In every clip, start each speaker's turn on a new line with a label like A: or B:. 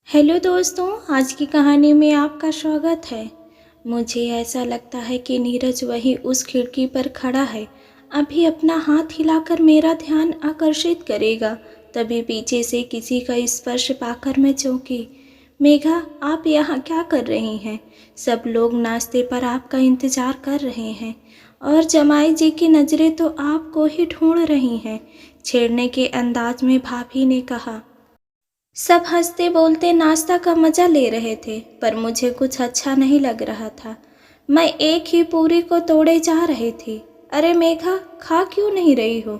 A: Hello दोस्तों, आज की कहानी में आपका स्वागत है। मुझे ऐसा लगता है कि नीरज वहीं उस खिड़की पर खड़ा है। अभी अपना हाथ हिलाकर मेरा ध्यान आकर्षित करेगा। तभी पीछे से किसी का स्पर्श पाकर मैं चौंकी। मेघा, आप यहाँ क्या कर रही हैं? सब लोग नाश्ते पर आपका इंतजार कर रहे हैं और जमाई जी की नज़रें तो आपको ही ढूंढ रही हैं। छेड़ने के अंदाज में भाभी ने कहा। सब हंसते बोलते नाश्ता का मज़ा ले रहे थे, पर मुझे कुछ अच्छा नहीं लग रहा था। मैं एक ही पूरी को तोड़े जा रही थी। अरे मेघा, खा क्यों नहीं रही हो?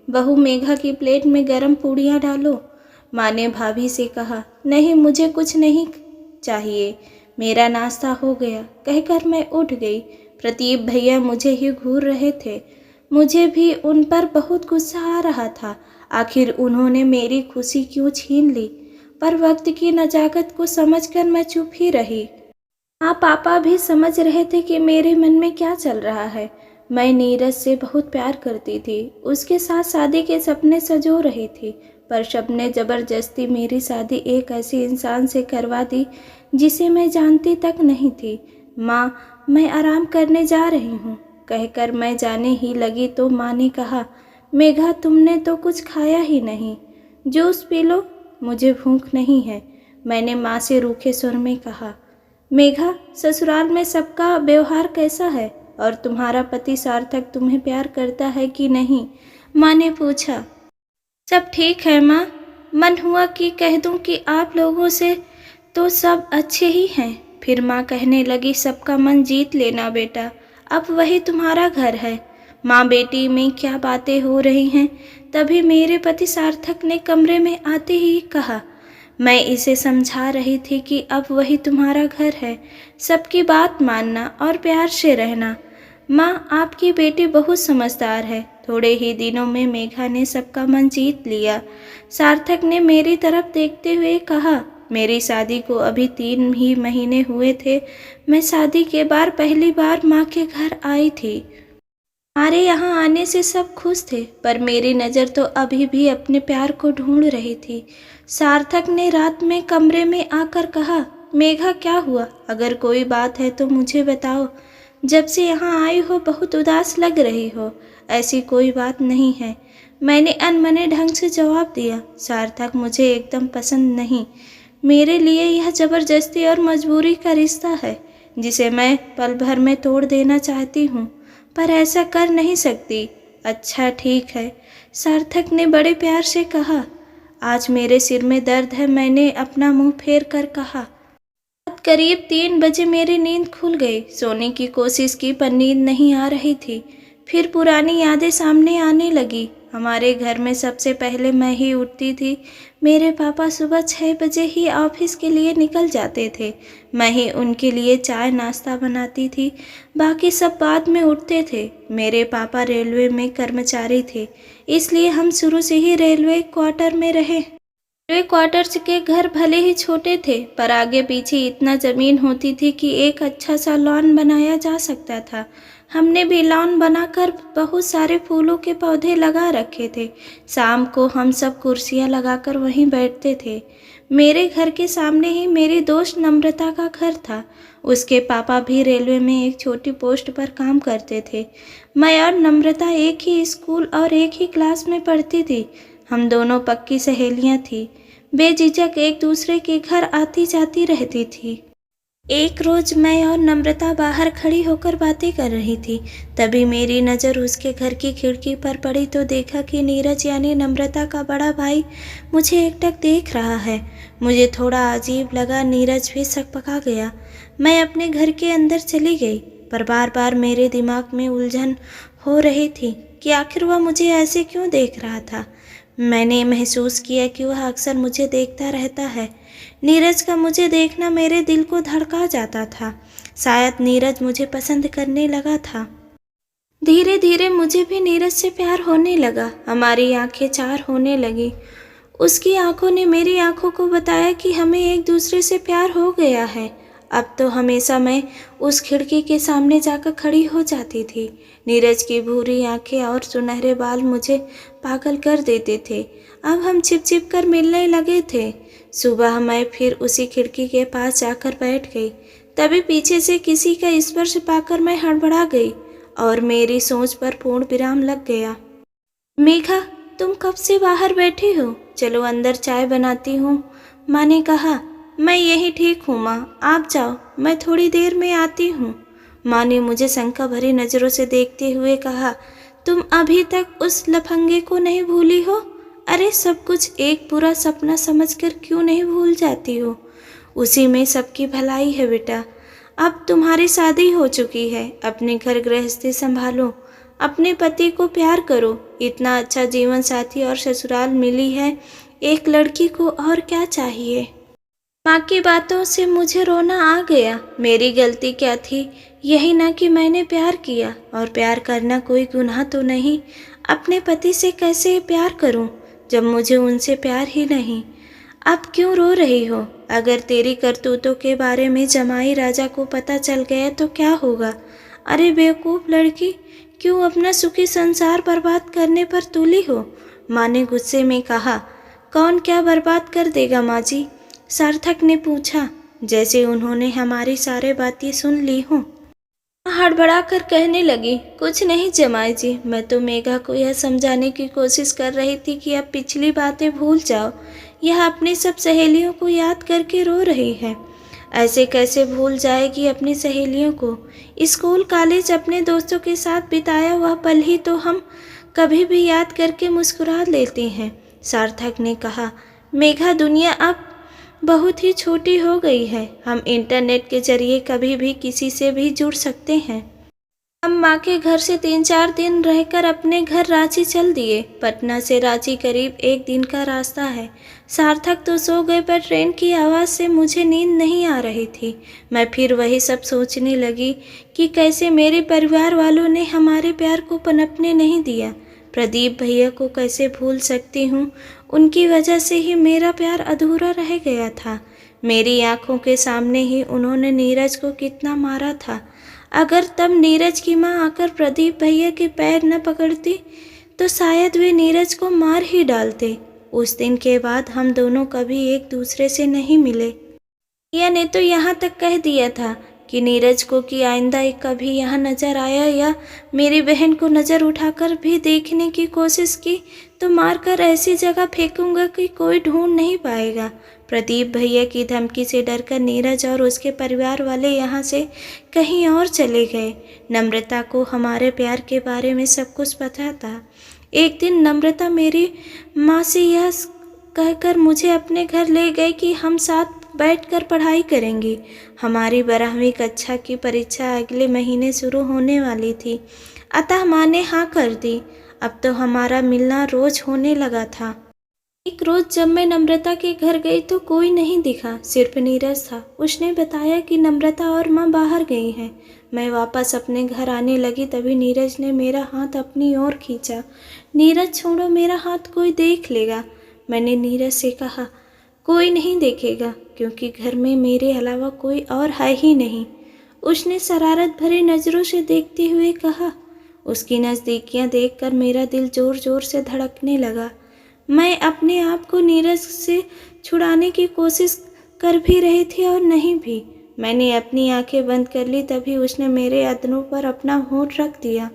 A: बहू, मेघा की प्लेट में गरम पूड़ियाँ डालो। माँ ने भाभी से कहा। नहीं, मुझे कुछ नहीं चाहिए, मेरा नाश्ता हो गया, कहकर मैं उठ गई। प्रदीप भैया मुझे ही घूर रहे थे। मुझे भी उन पर बहुत गुस्सा आ रहा था। आखिर उन्होंने मेरी खुशी क्यों छीन ली? पर वक्त की नजाकत को समझकर मैं चुप ही रही। हाँ, पापा भी समझ रहे थे कि मेरे मन में क्या चल रहा है। मैं नीरज से बहुत प्यार करती थी, उसके साथ शादी के सपने सजो रही थी, पर शब ने जबरदस्ती मेरी शादी एक ऐसे इंसान से करवा दी जिसे मैं जानती तक नहीं थी। माँ, मैं आराम करने जा रही हूँ, कहकर मैं जाने ही लगी तो माँ ने कहा, मेघा, तुमने तो कुछ खाया ही नहीं, जूस पी लो। मुझे भूख नहीं है, मैंने माँ से रूखे स्वर में कहा। मेघा, ससुराल में सबका व्यवहार कैसा है और तुम्हारा पति सार्थक तुम्हें प्यार करता है कि नहीं? माँ ने पूछा। सब ठीक है माँ, मन हुआ कि कह दूँ कि आप लोगों से तो सब अच्छे ही हैं। फिर माँ कहने लगी, सबका मन जीत लेना बेटा, अब वही तुम्हारा घर है। माँ बेटी में क्या बातें हो रही हैं? तभी मेरे पति सार्थक ने कमरे में आते ही कहा। मैं इसे समझा रही थी कि अब वही तुम्हारा घर है, सबकी बात मानना और प्यार से रहना। माँ, आपकी बेटी बहुत समझदार है। थोड़े ही दिनों में मेघा ने सबका मन जीत लिया। सार्थक ने मेरी तरफ देखते हुए कहा। मेरी शादी को अभी 3 ही महीने हुए थे। मैं शादी के बाद पहली बार माँ के घर आई थी। हमारे यहाँ आने से सब खुश थे, पर मेरी नज़र तो अभी भी अपने प्यार को ढूंढ रही थी। सार्थक ने रात में कमरे में आकर कहा, मेघा, क्या हुआ? अगर कोई बात है तो मुझे बताओ। जब से यहाँ आई हो बहुत उदास लग रही हो। ऐसी कोई बात नहीं है, मैंने अनमने ढंग से जवाब दिया। सार्थक मुझे एकदम पसंद नहीं। मेरे लिए यह ज़बरदस्ती और मजबूरी का रिश्ता है जिसे मैं पल भर में तोड़ देना चाहती हूँ, पर ऐसा कर नहीं सकती। अच्छा ठीक है, सार्थक ने बड़े प्यार से कहा। आज मेरे सिर में दर्द है, मैंने अपना मुंह फेर कर कहा। करीब 3 बजे मेरी नींद खुल गई। सोने की कोशिश की पर नींद नहीं आ रही थी। फिर पुरानी यादें सामने आने लगी। हमारे घर में सबसे पहले मैं ही उठती थी। मेरे पापा सुबह 6 बजे ही ऑफिस के लिए निकल जाते थे। मैं ही उनके लिए चाय नाश्ता बनाती थी, बाकी सब बाद में उठते थे। मेरे पापा रेलवे में कर्मचारी थे, इसलिए हम शुरू से ही रेलवे क्वार्टर में रहे। रेलवे क्वार्टर्स के घर भले ही छोटे थे, पर आगे पीछे इतना ज़मीन होती थी कि एक अच्छा सा लॉन बनाया जा सकता था। हमने भी लॉन बनाकर बहुत सारे फूलों के पौधे लगा रखे थे। शाम को हम सब कुर्सियां लगाकर वहीं बैठते थे। मेरे घर के सामने ही मेरी दोस्त नम्रता का घर था। उसके पापा भी रेलवे में एक छोटी पोस्ट पर काम करते थे। मैं और नम्रता एक ही स्कूल और एक ही क्लास में पढ़ती थी। हम दोनों पक्की सहेलियां थीं। बेझिझक एक दूसरे के घर आती जाती रहती थी। एक रोज मैं और नम्रता बाहर खड़ी होकर बातें कर रही थी। तभी मेरी नज़र उसके घर की खिड़की पर पड़ी तो देखा कि नीरज यानी नम्रता का बड़ा भाई मुझे एकटक देख रहा है। मुझे थोड़ा अजीब लगा। नीरज भी सकपका गया। मैं अपने घर के अंदर चली गई, पर बार बार मेरे दिमाग में उलझन हो रही थी कि आखिर वह मुझे ऐसे क्यों देख रहा था। मैंने महसूस किया कि वह अक्सर मुझे देखता रहता है। नीरज का मुझे देखना मेरे दिल को धड़का जाता था। शायद नीरज मुझे पसंद करने लगा था। धीरे धीरे मुझे भी नीरज से प्यार होने लगा। हमारी आंखें चार होने लगी। उसकी आंखों ने मेरी आंखों को बताया कि हमें एक दूसरे से प्यार हो गया है। अब तो हमेशा मैं उस खिड़की के सामने जाकर खड़ी हो जाती थी। नीरज की भूरी आंखें और सुनहरे बाल मुझे पागल कर देते थे। अब हम छिप छिप कर मिलने लगे थे। सुबह मैं फिर उसी खिड़की के पास जाकर बैठ गई। तभी पीछे से किसी का स्पर्श पाकर मैं हड़बड़ा गई और मेरी सोच पर पूर्ण विराम लग गया। मेघा, तुम कब से बाहर बैठी हो? चलो अंदर चाय बनाती हूँ, माँ ने कहा। मैं यही ठीक हूँ माँ, आप जाओ, मैं थोड़ी देर में आती हूँ। माँ ने मुझे शंका भरी नज़रों से देखते हुए कहा, तुम अभी तक उस लफंगे को नहीं भूली हो? अरे सब कुछ एक बुरा सपना समझकर क्यों नहीं भूल जाती हो? उसी में सबकी भलाई है बेटा। अब तुम्हारी शादी हो चुकी है, अपने घर गृहस्थी संभालो, अपने पति को प्यार करो। इतना अच्छा जीवन साथी और ससुराल मिली है एक लड़की को, और क्या चाहिए? माँ की बातों से मुझे रोना आ गया। मेरी गलती क्या थी? यही ना कि मैंने प्यार किया, और प्यार करना कोई गुनाह तो नहीं। अपने पति से कैसे प्यार करूं जब मुझे उनसे प्यार ही नहीं? अब क्यों रो रही हो? अगर तेरी करतूतों के बारे में जमाई राजा को पता चल गया तो क्या होगा? अरे बेवकूफ़ लड़की, क्यों अपना सुखी संसार बर्बाद करने पर तुली हो? माँ ने गुस्से में कहा। कौन क्या बर्बाद कर देगा माँ जी? सार्थक ने पूछा, जैसे उन्होंने हमारी सारी बातें सुन ली हों। हड़बड़ा कर कहने लगी, कुछ नहीं जमाई जी, मैं तो मेघा को यह समझाने की कोशिश कर रही थी कि अब पिछली बातें भूल जाओ। यह अपनी सब सहेलियों को याद करके रो रही है। ऐसे कैसे भूल जाएगी अपनी सहेलियों को? स्कूल कॉलेज अपने दोस्तों के साथ बिताया वह पल ही तो हम कभी भी याद करके मुस्कुरा लेते हैं, सार्थक ने कहा। मेघा, दुनिया अब बहुत ही छोटी हो गई है। हम इंटरनेट के जरिए कभी भी किसी से भी जुड़ सकते हैं। हम माँ के घर से 3-4 दिन रहकर अपने घर रांची चल दिए। पटना से रांची करीब 1 दिन का रास्ता है। सार्थक तो सो गए, पर ट्रेन की आवाज़ से मुझे नींद नहीं आ रही थी। मैं फिर वही सब सोचने लगी कि कैसे मेरे परिवार वालों ने हमारे प्यार को पनपने नहीं दिया। प्रदीप भैया को कैसे भूल सकती हूँ? उनकी वजह से ही मेरा प्यार अधूरा रह गया था। मेरी आंखों के सामने ही उन्होंने नीरज को कितना मारा था। अगर तब नीरज की माँ आकर प्रदीप भैया के पैर न पकड़ती तो शायद वे नीरज को मार ही डालते। उस दिन के बाद हम दोनों कभी एक दूसरे से नहीं मिले। भैया ने तो यहाँ तक कह दिया था कि नीरज को कि आइंदा कभी यहाँ नज़र आया या मेरी बहन को नज़र उठाकर भी देखने की कोशिश की तो मारकर ऐसी जगह फेंकूंगा कि कोई ढूंढ नहीं पाएगा। प्रदीप भैया की धमकी से डरकर नीरज और उसके परिवार वाले यहाँ से कहीं और चले गए। नम्रता को हमारे प्यार के बारे में सब कुछ पता था। एक दिन नम्रता मेरी माँ से यह कहकर मुझे अपने घर ले गई कि हम साथ बैठकर पढ़ाई करेंगी। हमारी 12वीं कक्षा की परीक्षा अगले महीने शुरू होने वाली थी, अतः माँ ने हाँ कर दी। अब तो हमारा मिलना रोज होने लगा था। एक रोज जब मैं नम्रता के घर गई तो कोई नहीं दिखा, सिर्फ नीरज था। उसने बताया कि नम्रता और माँ बाहर गई हैं। मैं वापस अपने घर आने लगी, तभी नीरज ने मेरा हाथ अपनी ओर खींचा। नीरज छोड़ो मेरा हाथ, कोई देख लेगा। मैंने नीरज से कहा, कोई नहीं देखेगा, क्योंकि घर में मेरे अलावा कोई और है ही नहीं। उसने शरारत भरी नज़रों से देखते हुए कहा। उसकी नज़दीकियाँ देखकर मेरा दिल ज़ोर ज़ोर से धड़कने लगा। मैं अपने आप को नीरज से छुड़ाने की कोशिश कर भी रही थी और नहीं भी। मैंने अपनी आंखें बंद कर ली, तभी उसने मेरे अधरों पर अपना होंठ रख दिया।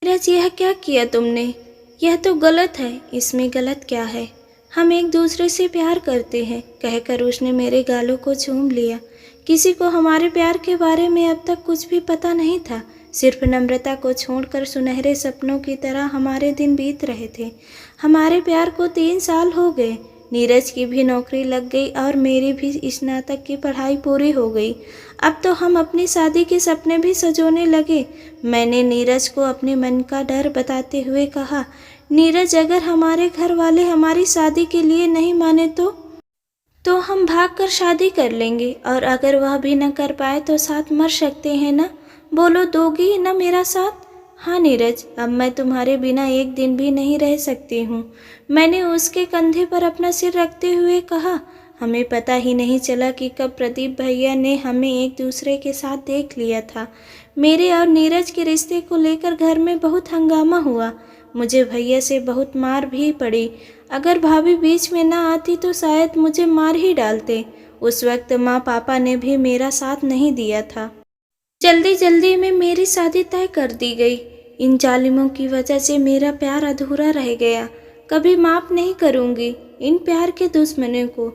A: नीरज, यह क्या किया तुमने? यह तो गलत है। इसमें गलत क्या है? हम एक दूसरे से प्यार करते हैं, कहकर उसने मेरे गालों को चूम लिया। किसी को हमारे प्यार के बारे में अब तक कुछ भी पता नहीं था। सिर्फ नम्रता को छोड़कर सुनहरे सपनों की तरह हमारे दिन बीत रहे थे। हमारे प्यार को 3 साल हो गए। नीरज की भी नौकरी लग गई और मेरी भी स्नातक की पढ़ाई पूरी हो गई। अब तो हम अपनी शादी के सपने भी सजोने लगे। मैंने नीरज को अपने मन का डर बताते हुए कहा, नीरज, अगर हमारे घर वाले हमारी शादी के लिए नहीं माने तो हम भागकर शादी कर लेंगे, और अगर वह भी न कर पाए तो साथ मर सकते हैं ना? बोलो, दोगी ना मेरा साथ? हाँ नीरज, अब मैं तुम्हारे बिना एक दिन भी नहीं रह सकती हूँ। मैंने उसके कंधे पर अपना सिर रखते हुए कहा। हमें पता ही नहीं चला कि कब प्रदीप भैया ने हमें एक दूसरे के साथ देख लिया था। मेरे और नीरज के रिश्ते को लेकर घर में बहुत हंगामा हुआ। मुझे भैया से बहुत मार भी पड़ी। अगर भाभी बीच में ना आती तो शायद मुझे मार ही डालते। उस वक्त माँ पापा ने भी मेरा साथ नहीं दिया था। जल्दी जल्दी में मेरी शादी तय कर दी गई। इन जालिमों की वजह से मेरा प्यार अधूरा रह गया। कभी माफ़ नहीं करूँगी इन प्यार के दुश्मनों को।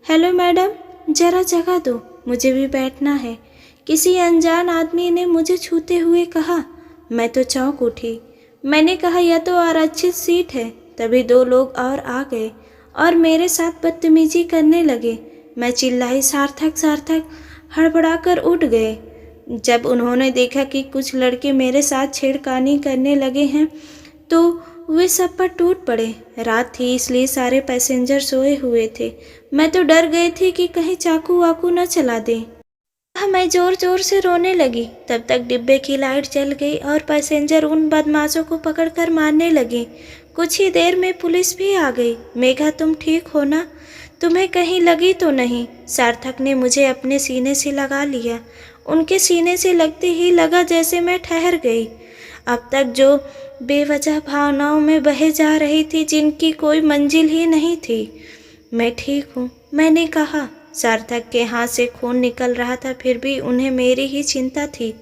A: हेलो मैडम, ज़रा जगह दो, मुझे भी बैठना है, किसी अनजान आदमी ने मुझे छूते हुए कहा। मैं तो चौंक उठी। मैंने कहा यह तो आरक्षित सीट है। तभी दो लोग और आ गए और मेरे साथ बदतमीजी करने लगे। मैं चिल्लाई, सार्थक सार्थक, हड़बड़ाकर उठ गए। जब उन्होंने देखा कि कुछ लड़के मेरे साथ छेड़खानी करने लगे हैं तो वे सब पर टूट पड़े। रात थी इसलिए सारे पैसेंजर सोए हुए थे। मैं तो डर गई थी कि कहीं चाकू वाकू न चला दें। मैं जोर जोर से रोने लगी। तब तक डिब्बे की लाइट जल गई और पैसेंजर उन बदमाशों को पकड़कर मारने लगे। कुछ ही देर में पुलिस भी आ गई। मेघा, तुम ठीक हो ना? तुम्हें कहीं लगी तो नहीं? सार्थक ने मुझे अपने सीने से लगा लिया। उनके सीने से लगते ही लगा जैसे मैं ठहर गई। अब तक जो बेवजह भावनाओं में बहे जा रही थी, जिनकी कोई मंजिल ही नहीं थी। मैं ठीक हूँ, मैंने कहा। सार्थक के हाथ से खून निकल रहा था, फिर भी उन्हें मेरी ही चिंता थी।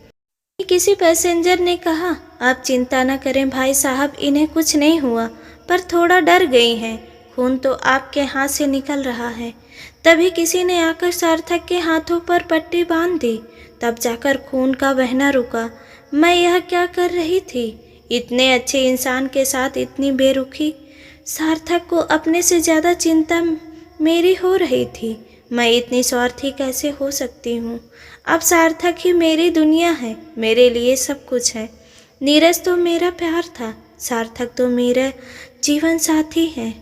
A: किसी पैसेंजर ने कहा, आप चिंता न करें भाई साहब, इन्हें कुछ नहीं हुआ, पर थोड़ा डर गई हैं। खून तो आपके हाथ से निकल रहा है। तभी किसी ने आकर सार्थक के हाथों पर पट्टी बांध दी। तब जाकर खून का बहना रुका। मैं यह क्या कर रही थी? इतने अच्छे इंसान के साथ इतनी बेरुखी। सार्थक को अपने से ज़्यादा चिंता मेरी हो रही थी। मैं इतनी स्वार्थी कैसे हो सकती हूँ? अब सार्थक ही मेरी दुनिया है, मेरे लिए सब कुछ है। नीरज तो मेरा प्यार था, सार्थक तो मेरा जीवन साथी है।